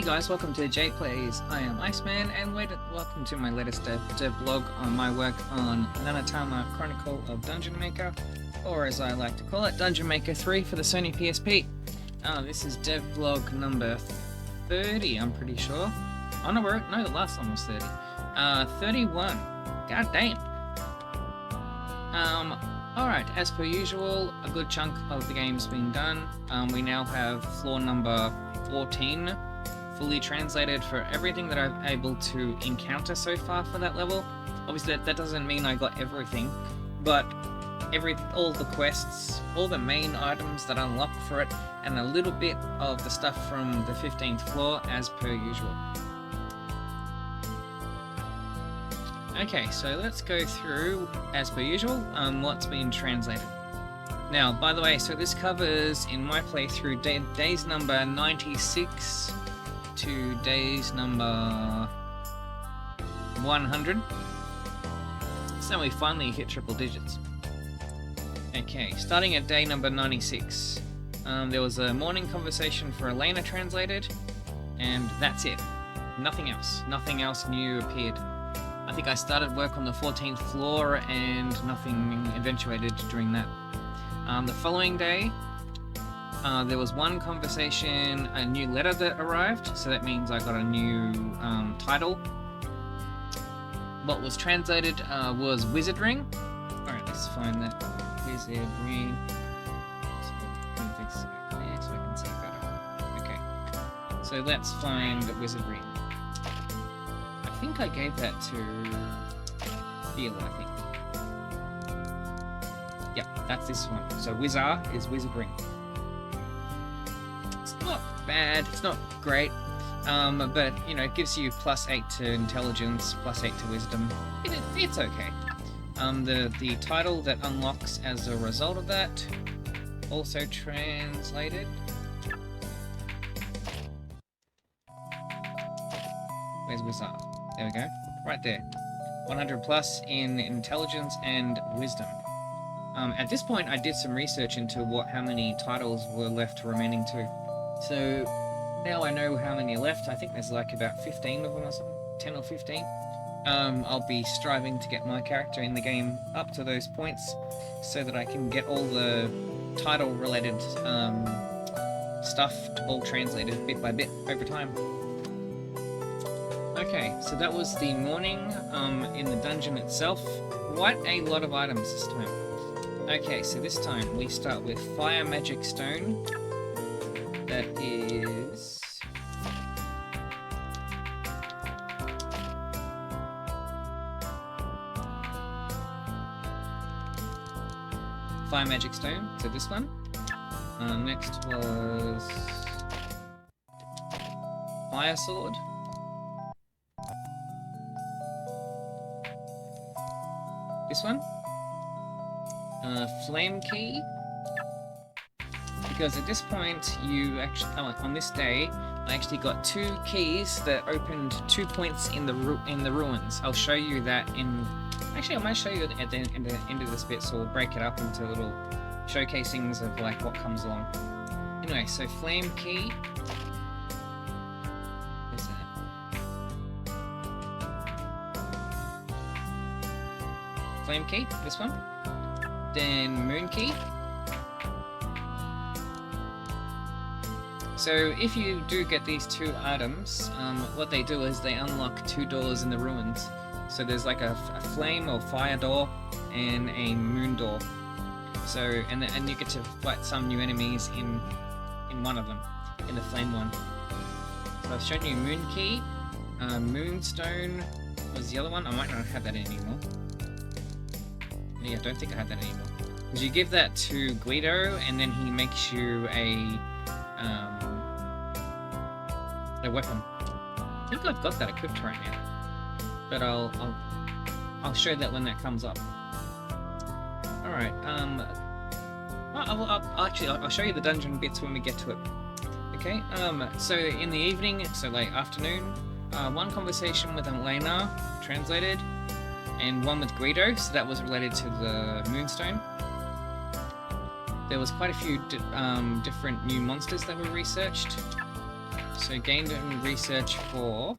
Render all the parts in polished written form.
Hey guys, welcome to J Plays. I am Iceman, and welcome to my latest devlog on my work on Nanatama Chronicle of Dungeon Maker, or as I like to call it, Dungeon Maker 3 for the Sony PSP. This is devlog number 30, I'm pretty sure. Oh no, the last one was 30. 31. God damn. Alright, as per usual, a good chunk of the game's been done. We now have floor number 14 fully translated for everything that I've able to encounter so far for that level. Obviously that doesn't mean I got everything, but all the quests, all the main items that unlock for it, and a little bit of the stuff from the 15th floor as per usual. Okay, so let's go through, as per usual, what's been translated. Now, by the way, so this covers, in my playthrough, days number 96 to days number 100. So we finally hit triple digits. Okay, starting at day number 96. There was a morning conversation for Elena translated, and that's it. Nothing else. Nothing else new appeared. I think I started work on the 14th floor and nothing eventuated during that. The following day, there was one conversation, a new letter that arrived, so that means I got a new title. What was translated was Wizard Ring. Alright, let's find that. Wizard Ring. So move this there so I can see better. Okay, so let's find Wizard Ring. I think I gave that to Phil, I think. Yep, that's this one. So Wizard is Wizard Ring. It's not bad, it's not great, but you know, it gives you +8 to intelligence, +8 to wisdom. It's okay. The title that unlocks as a result of that, also translated. Where's Wizard? There we go. Right there. 100 plus in intelligence and wisdom. At this point, I did some research into how many titles were left remaining too. So now I know how many are left. I think there's like about 15 of them or something, 10 or 15. I'll be striving to get my character in the game up to those points so that I can get all the title-related stuff all translated bit by bit over time. Okay, so that was the morning in the dungeon itself. Quite a lot of items this time. Okay, so this time we start with Fire Magic Stone. That is... Fire Magic Stone, so this one. Next was... Fire Sword. This one. Flame Key. Because at this point, you actually, on this day, I actually got 2 keys that opened 2 points in the ruins. I'll show you that in... Actually, I might show you at the end of this bit, so we'll break it up into little showcasings of like what comes along. Anyway, so Flame Key. Where's that? Flame Key, this one. Then Moon Key. So if you do get these 2 items, what they do is they unlock 2 doors in the ruins. So there's like a flame or fire door and a moon door. So and you get to fight some new enemies in one of them, in the flame one. So I've shown you Moon Key. Moonstone was the other one. I might not have that anymore. Yeah, I don't think I have that anymore. Because you give that to Guido, and then he makes you a weapon. I think I've got that equipped right now, but I'll show that when that comes up. All right. I'll show you the dungeon bits when we get to it. Okay. So in the evening, so late afternoon, one conversation with Elena translated, and one with Guido, so that was related to the Moonstone. There was quite a few different new monsters that were researched. So gained in research for...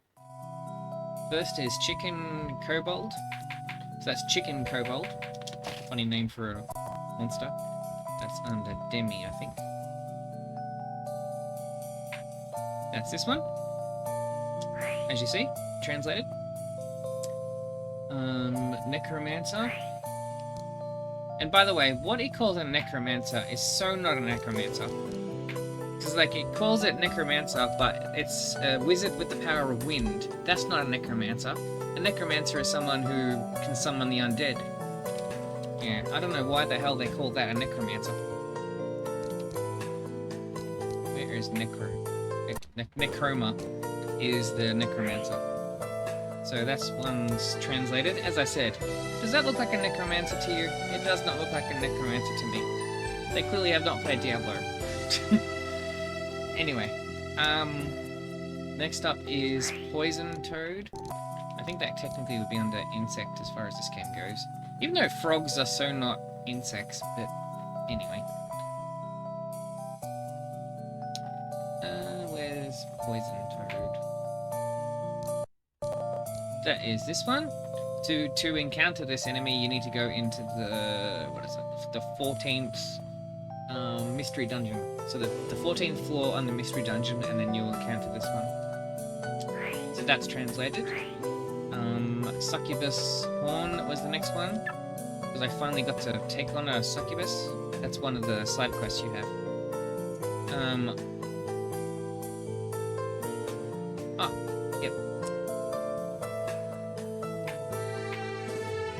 First is Chicken Kobold. So that's Chicken Kobold. Funny name for a monster. That's under Demi, I think. That's this one. As you see, translated. Necromancer. And by the way, what he calls a necromancer is so not a necromancer. Because, like, it calls it necromancer, but it's a wizard with the power of wind. That's not a necromancer. A necromancer is someone who can summon the undead. Yeah, I don't know why the hell they call that a necromancer. Where is Necroma is the necromancer. So that's one's translated. As I said, does that look like a necromancer to you? It does not look like a necromancer to me. They clearly have not played Diablo. Anyway, next up is Poison Toad. I think that technically would be under insect as far as this game goes. Even though frogs are so not insects, but anyway. Where's Poison Toad? That is this one. To encounter this enemy, you need to go into the, what is it, the 14th mystery dungeon. So the 14th floor on the mystery dungeon, and then you'll encounter this one. So that's translated. Succubus Horn was the next one, because I finally got to take on a succubus. That's one of the side quests you have. Yep.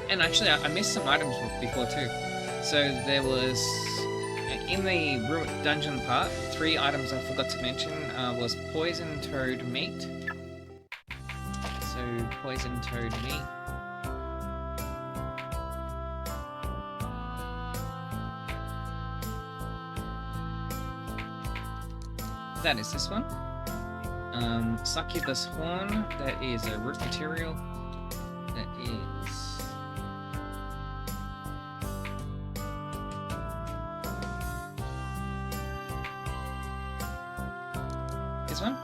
And actually, I missed some items before too. So there was, in the dungeon part, 3 items I forgot to mention was Poison Toad Meat. So, Poison Toad Meat. That is this one. Succubus Horn, that is a root material. That is... this one?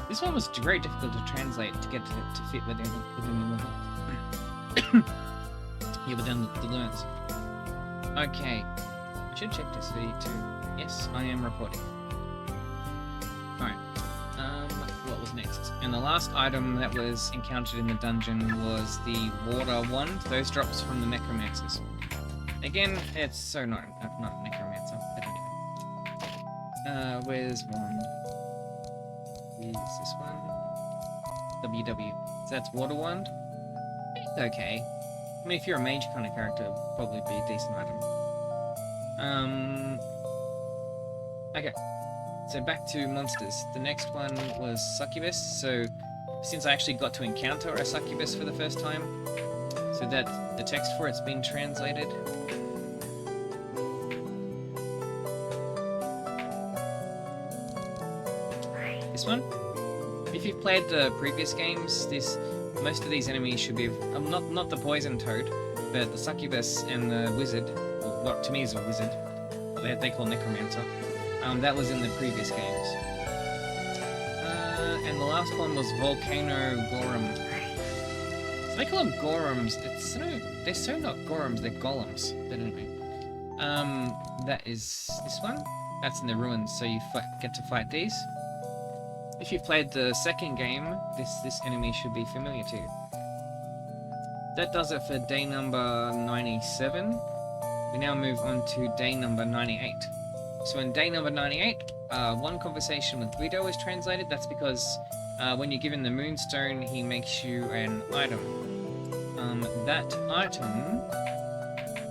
This one was very difficult to translate to get to fit within the yeah, within the learns. Okay, I should check this video too. Yes, I am recording. Alright, what was next? And the last item that was encountered in the dungeon was the water wand. Those drops from the necromancers. Again, it's so not a necromancer, but anyway. Where's one? Is this one? WW. So that's water wand. Okay. I mean, if you're a mage kind of character, it'll probably be a decent item. Okay. So back to monsters. The next one was succubus. So since I actually got to encounter a succubus for the first time, so that the text for it's been translated. This one. If you've played the previous games, most of these enemies should be not the poison toad, but the succubus and the wizard, or what to me is a wizard, they call necromancer. That was in the previous games. And the last one was Volcano Gorham. So they call them Gorhams. They're so not Gorhams, they're Golems. But anyway. That is this one. That's in the ruins, so you get to fight these. If you've played the second game, this enemy should be familiar to you. That does it for day number 97. We now move on to day number 98. So in day number 98, one conversation with Guido is translated. That's because when you're given the Moonstone, he makes you an item. That item,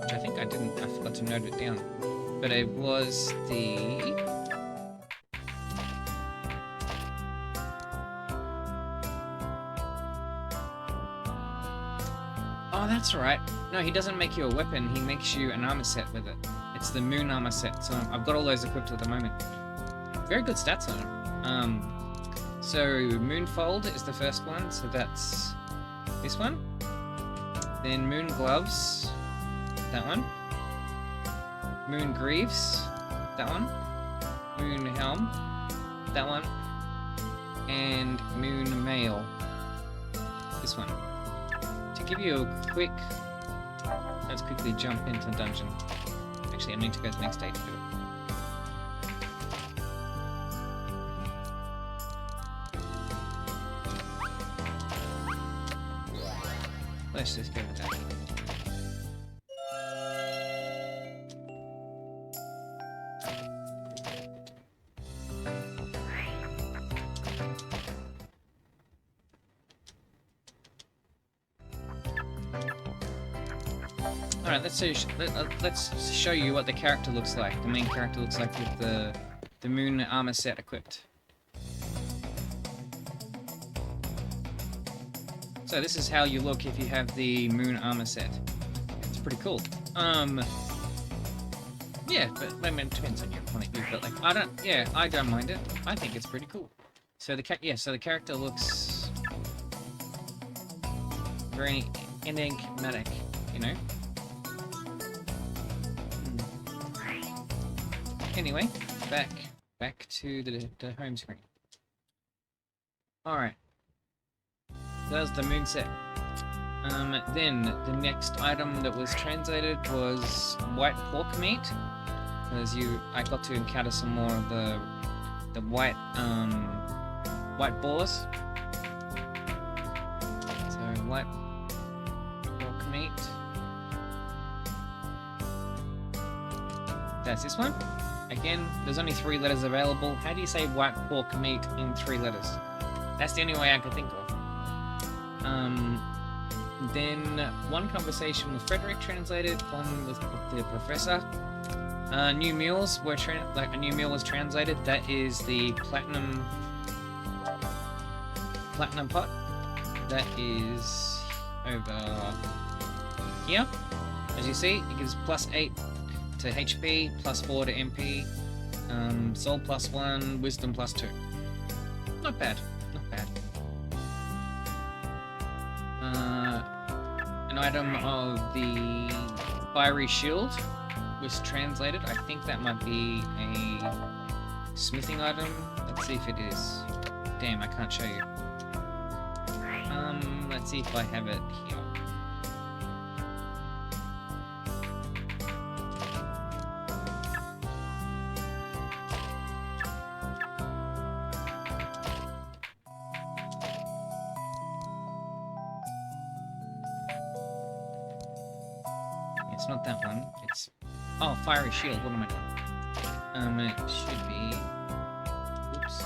which I think I forgot to note it down, but it was the... Oh, that's right. No, he doesn't make you a weapon, he makes you an armor set with it. It's the Moon armor set, so I've got all those equipped at the moment. Very good stats on it. So Moonfold is the first one, so that's this one. Then Moon Gloves, that one. Moon Greaves, that one. Moon Helm, that one. and Moon Male. This one. To give you a quick... Let's quickly jump into the dungeon. Actually, I need to go to the next stage to do it. Let's just go with that. Alright, let's show you what the character looks like. The main character looks like with the moon armor set equipped. So this is how you look if you have the moon armor set. It's pretty cool. Yeah, but I mean, it depends on your point of view. But like, I don't mind it. I think it's pretty cool. So the character looks very enigmatic, you know. Anyway, back to the home screen. Alright. That was the moon set. Then the next item that was translated was white pork meat. Because I got to encounter some more of the white boars. So white pork meat. That's this one. Again, there's only 3 letters available. How do you say white pork meat in 3 letters? That's the only way I could think of. Then one conversation with Frederick translated, one with the professor. New meals were a new meal was translated. That is the platinum pot. That is over here. As you see, it gives +8 to HP, +4 to MP, Soul +1, Wisdom +2. Not bad, not bad. An item of the Fiery Shield was translated. I think that might be a smithing item. Let's see if it is. Damn, I can't show you. Let's see if I have it here. It's not that one. It's... Oh, Fiery Shield. What am I doing? It should be... Oops.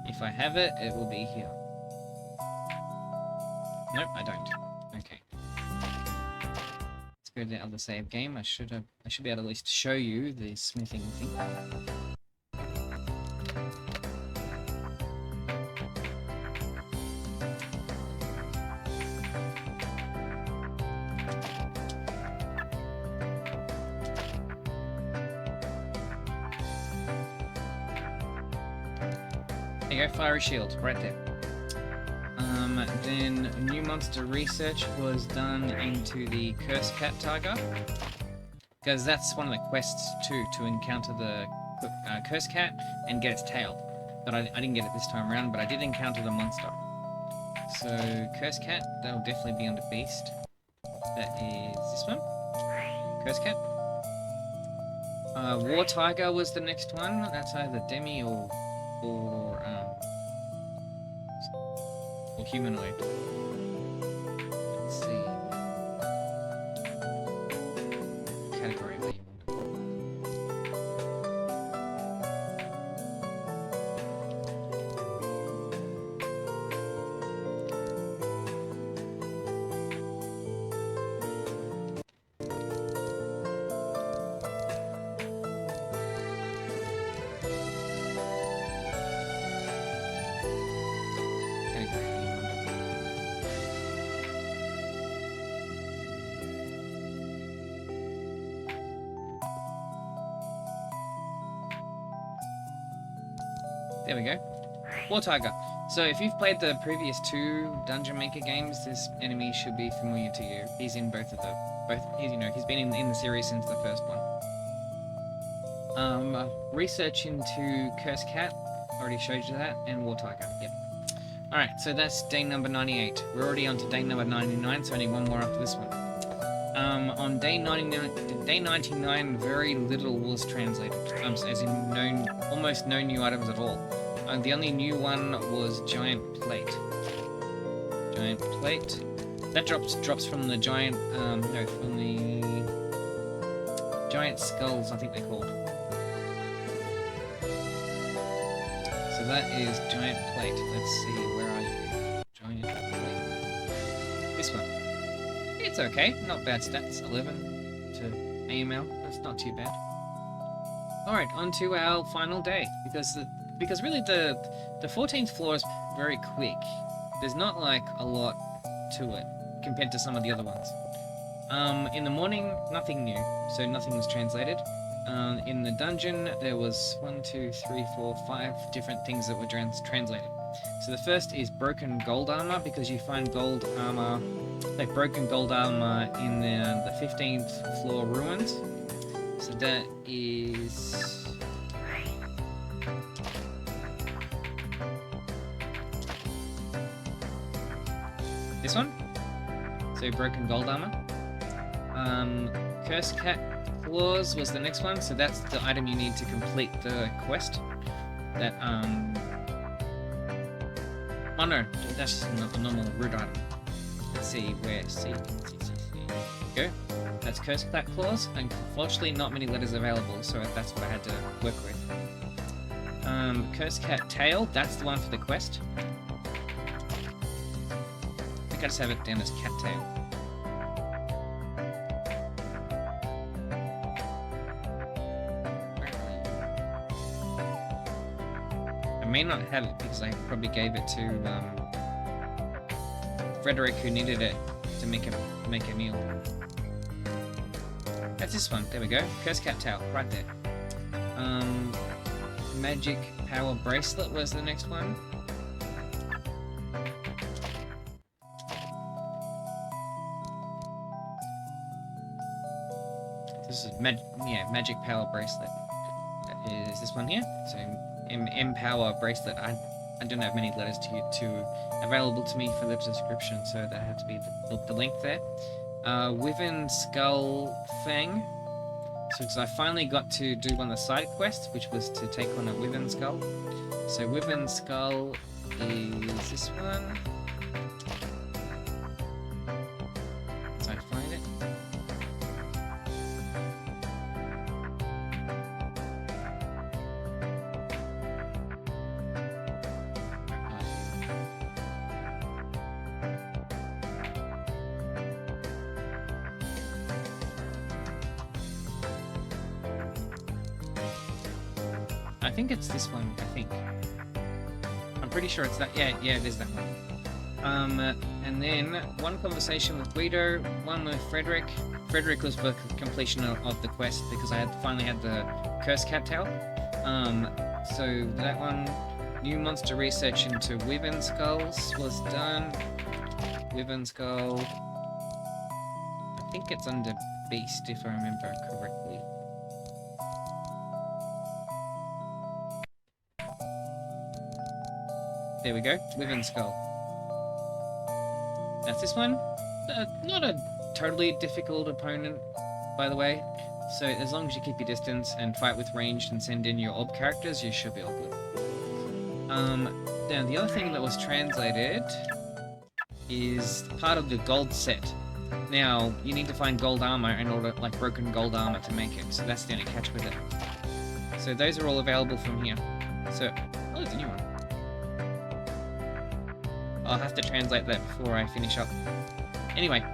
If I have it, it will be here. Nope, I don't. Okay. Let's go to the other save game. I should be able to at least show you the smithing thing. There you go, Fiery Shield, right there. Then new monster research was done into the Curse Cat Tiger. Because that's one of the quests too, to encounter the Curse Cat and get its tail. But I didn't get it this time around, but I did encounter the monster. So, Curse Cat, that'll definitely be under Beast. That is this one. Curse Cat. War Tiger was the next one. That's either Demi or humanoid. Let's see. Category of There we go. War Tiger. So if you've played the previous 2 Dungeon Maker games, this enemy should be familiar to you. He's in both both. He's been in the series since the first one. Research into Cursed Cat. Already showed you that, and War Tiger. Yep. All right, so that's day number 98. We're already on to day number 99, so only one more after this one. On day 99, very little was translated, as in almost no new items at all. The only new one was Giant Plate. Giant Plate. That drops from the giant, from the giant skulls, I think they're called. So that is Giant Plate. Let's see, where are you? Giant Plate. This one. It's okay, not bad stats. 11 to AML. That's not too bad. Alright, on to our final day. Because really the 14th floor is very quick. There's not like a lot to it compared to some of the other ones. In the morning, nothing new, so nothing was translated. In the dungeon, there was 1, 2, 3, 4, 5 different things that were translated. So the first is broken gold armor, because you find gold armor, like broken gold armor in the 15th floor ruins. So that is... this one. So broken gold armor. Cursed Cat Claws was the next one, so that's the item you need to complete the quest. That, oh no, that's not the normal root item. Let's see where, see. Go. That's Cursed Cat Claws, and unfortunately not many letters available, so that's what I had to work with. Cursed Cat Tail, that's the one for the quest. I think I just have it down as Cat Tail. I may not have it because I probably gave it to Frederick, who needed it to make a meal. That's this one. There we go. Cursed Cat Tail, right there. Magic Power Bracelet was the next one. This is Magic Power Bracelet. That is this one here. So M Power Bracelet. I don't have many letters to available to me for the description, so that had to be the link there. Wyvern Skull Fang. So I finally got to do one of the side quests, which was to take on a Wyvern Skull. So Wyvern Skull is this one. So I find it. I think it's this one, I think. I'm pretty sure it's that. Yeah, it is that one. And then one conversation with Guido, one with Frederick. Frederick was for completion of the quest because I finally had the Cursed Cat Tail. So that one, new monster research into Wyvern Skulls was done. Wyvern Skull. I think it's under Beast, if I remember correctly. There we go, Wyvern Skull. That's this one. Not a totally difficult opponent, by the way. So as long as you keep your distance and fight with ranged and send in your orb characters, you should be all good. Now the other thing that was translated is part of the gold set. Now, you need to find gold armor in order, like broken gold armor to make it, so that's the only catch with it. So those are all available from here. So, oh, there's a new one. I'll have to translate that before I finish up. Anyway,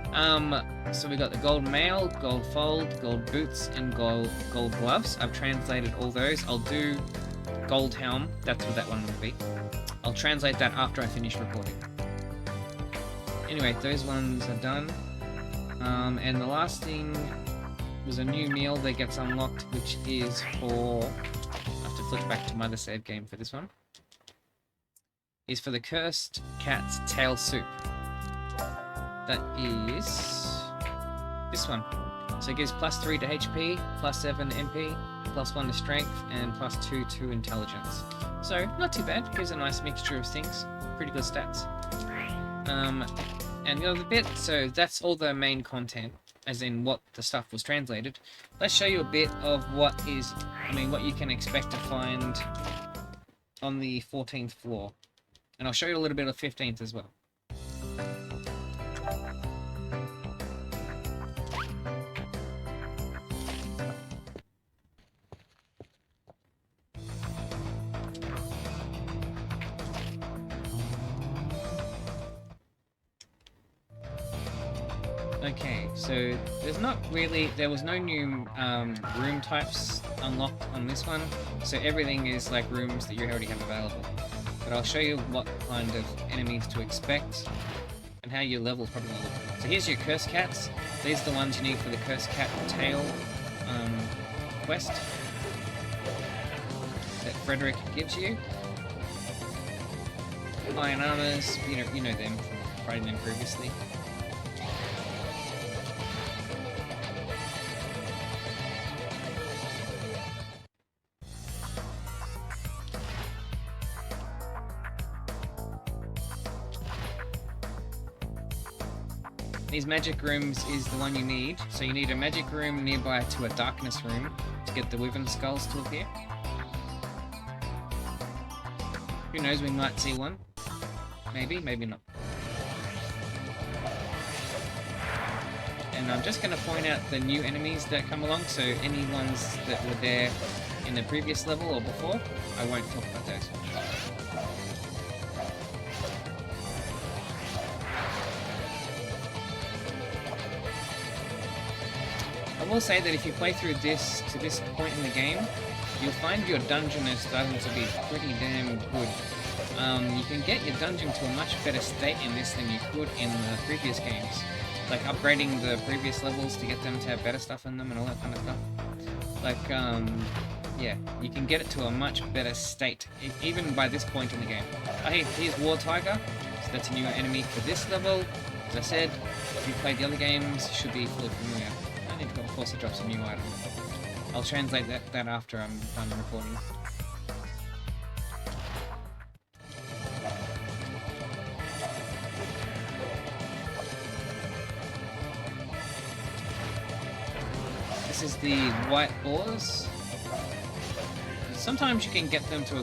so we got the gold mail, gold fold, gold boots, and gold gloves. I've translated all those. I'll do gold helm. That's what that one will be. I'll translate that after I finish recording. Anyway, those ones are done. And the last thing was a new meal that gets unlocked, which is for... I have to flick back to my other save game for this one. Is for the Cursed Cat's Tail Soup. That is this one. So it gives +3 to HP, +7 MP, +1 to strength, and +2 to intelligence. So not too bad. Gives a nice mixture of things. Pretty good stats. And the other bit, so that's all the main content, as in what the stuff was translated. Let's show you a bit of what you can expect to find on the 14th floor. And I'll show you a little bit of 15th as well. Okay, so there was no new room types unlocked on this one, so everything is like rooms that you already have available. But I'll show you what kind of enemies to expect and how your level's probably going to look. So here's your Curse Cats. These are the ones you need for the Curse Cat tail quest that Frederick gives you. Iron Armors, you know them from fighting them previously. These magic rooms is the one you need. So you need a magic room nearby to a darkness room to get the Wyvern Skulls to appear. Who knows, we might see one. Maybe, maybe not. And I'm just going to point out the new enemies that come along, so any ones that were there in the previous level or before, I won't talk about those. I will say that if you play through this to this point in the game, you'll find your dungeon is starting to be pretty damn good. You can get your dungeon to a much better state in this than you could in the previous games. Like upgrading the previous levels to get them to have better stuff in them and all that kind of stuff. Like, yeah, you can get it to a much better state, even by this point in the game. Oh, hey, here's War Tiger, so that's a new enemy for this level. As I said, if you played the other games, you should be fully familiar. I need to, of course, drop some new items. I'll translate that after I'm done recording. This is the white boars. Sometimes you can get them to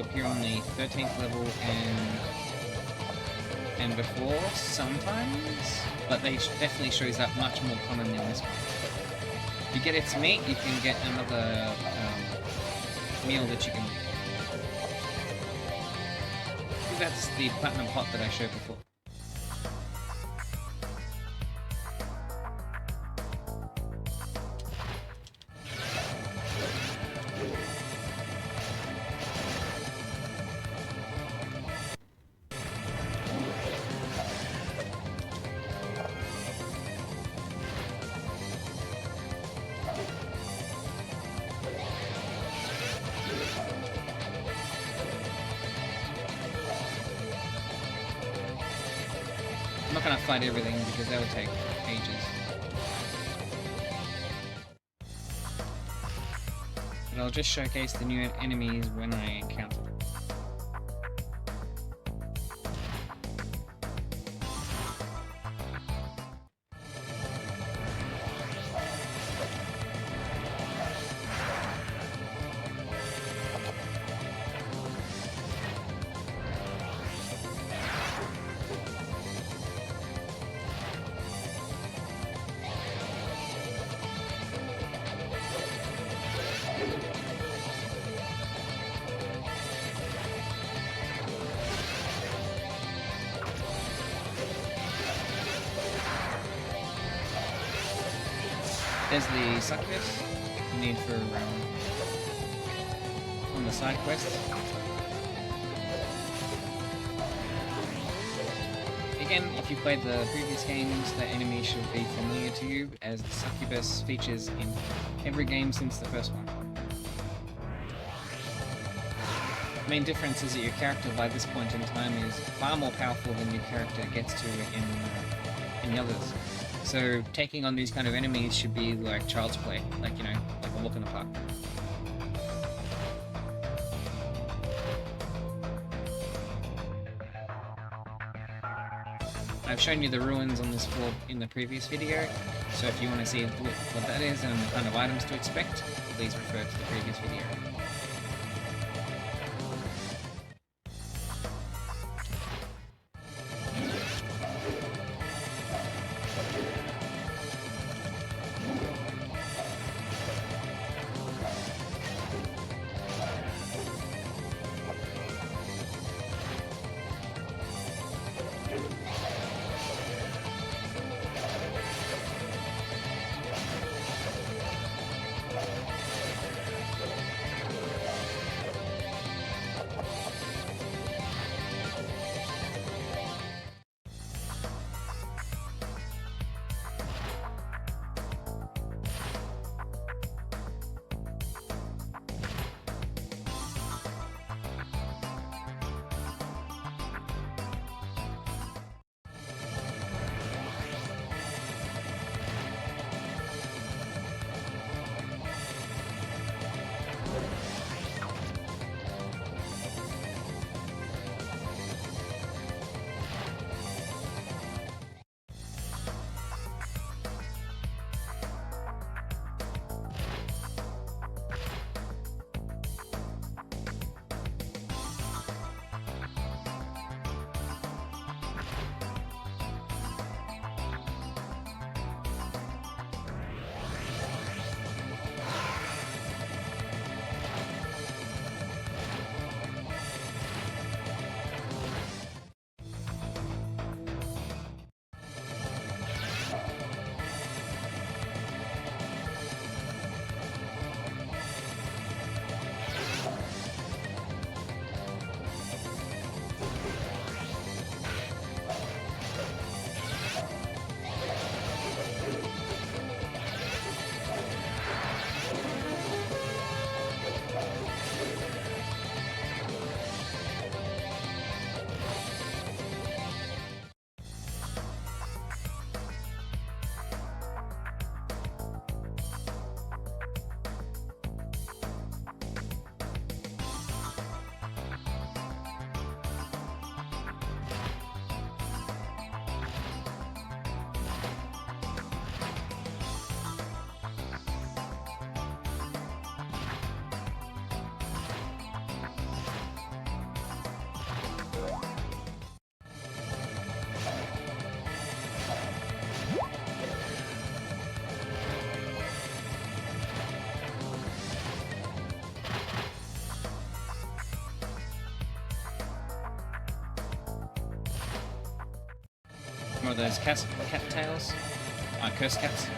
appear on the 13th level and before, sometimes, but they definitely shows up much more common than this one. If you get its meat, you can get another meal that you can make. I think that's the platinum pot that I showed before. I'm not going to fight everything because that would take ages. But I'll just showcase the new enemies when I encounter them. There's the succubus you need for on the side quest. Again, if you played the previous games, the enemy should be familiar to you, as the succubus features in every game since the first one. The main difference is that your character by this point in time is far more powerful than your character gets to in the others. So taking on these kind of enemies should be like child's play, like, you know, like a walk in the park. I've shown you the ruins on this floor in the previous video, so if you want to see what that is and the kind of items to expect, please refer to the previous video. More of those cat tails. Curse cats.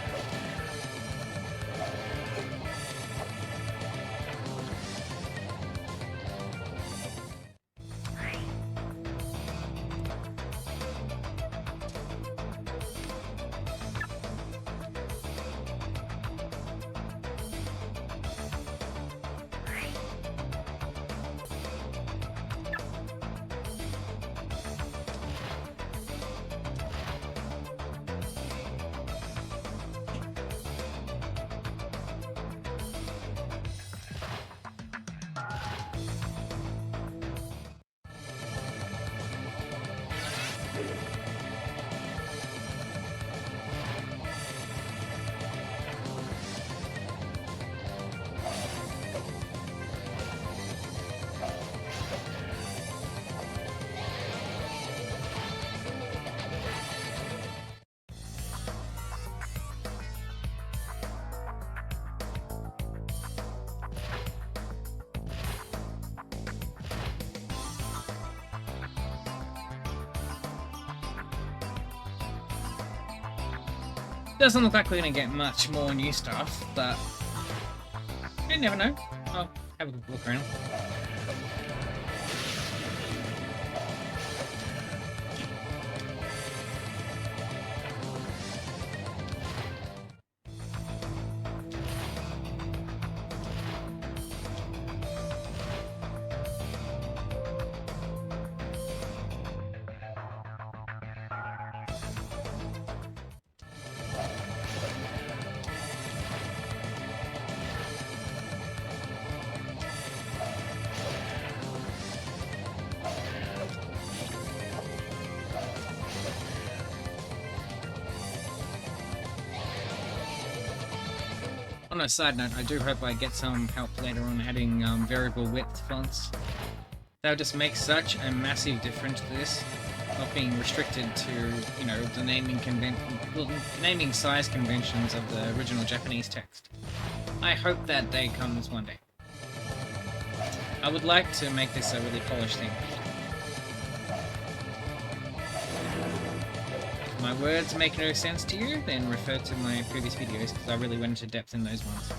Doesn't look like we're going to get much more new stuff, but you never know. I'll have a look around. On a side note, I do hope I get some help later on adding variable width fonts. That would just make such a massive difference to this, not being restricted to, you know, the naming size conventions of the original Japanese text. I hope that day comes one day. I would like to make this a really polished thing. If my words make no sense to you, then refer to my previous videos, because I really went into depth in those ones.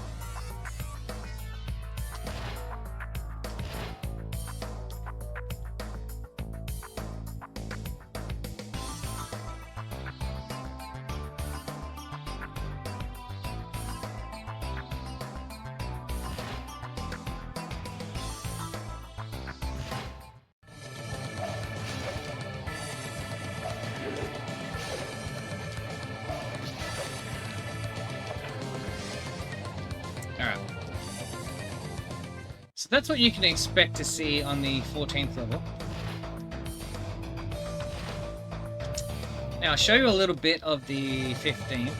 Alright. So that's what you can expect to see on the 14th level. Now I'll show you a little bit of the 15th.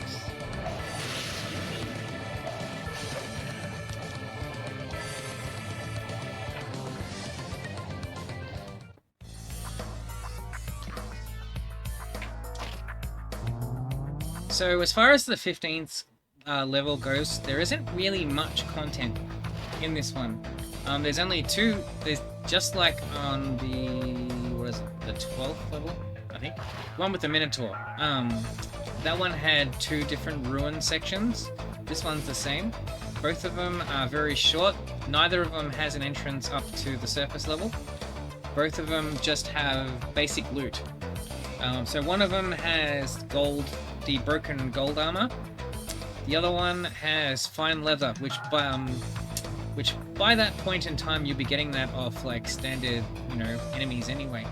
So as far as the 15th level goes, there isn't really much content in this one. There's only two. There's just like on the, what is it, the 12th level, I think, one with the Minotaur. That one had two different ruin sections. This one's the same. Both of them are very short. Neither of them has an entrance up to the surface level. Both of them just have basic loot. So one of them has gold, the broken gold armor. The other one has fine leather, which by that point in time you'll be getting that off like standard, you know, enemies anyway.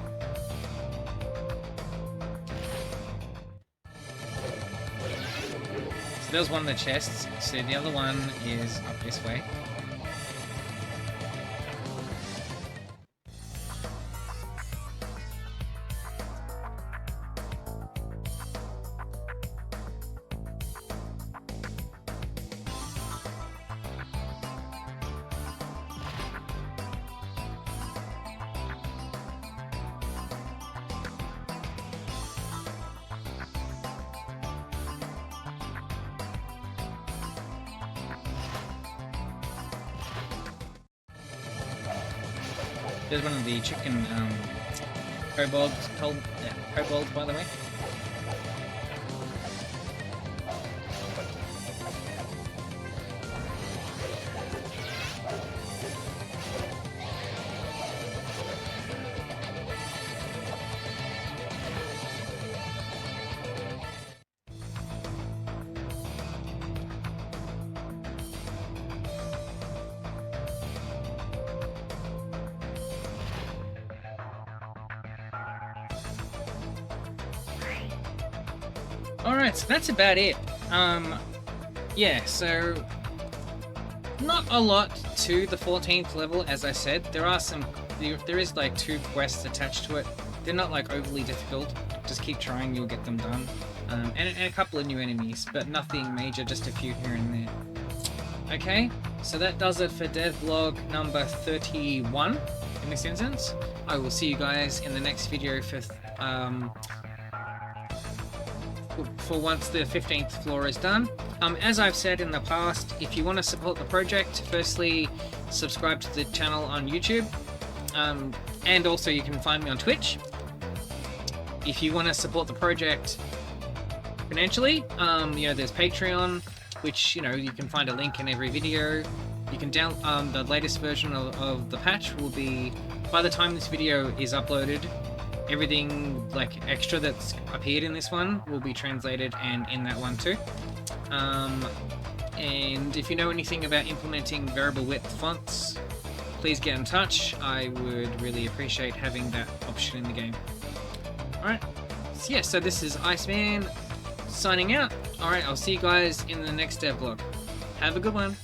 So there's one of the chests. So the other one is up this way. There's one of the chicken kobolds, by the way. Alright, so that's about it. Yeah, so not a lot to the 14th level, as I said. There is like 2 quests attached to it. They're not like overly difficult. Just keep trying, you'll get them done. And a couple of new enemies, but nothing major, just a few here and there. Okay, so that does it for Devblog number 31 in this instance. I will see you guys in the next video for once the 15th floor is done. As I've said in the past, if you want to support the project, firstly, subscribe to the channel on YouTube, and also you can find me on Twitch. If you want to support the project financially, you know, there's Patreon, which, you know, you can find a link in every video. You can download the latest version of the patch will be, by the time this video is uploaded, everything like extra that's appeared in this one will be translated and in that one too. And if you know anything about implementing variable width fonts, please get in touch. I would really appreciate having that option in the game. Alright, so yeah, so this is Iceman signing out. Alright, I'll see you guys in the next devlog. Have a good one.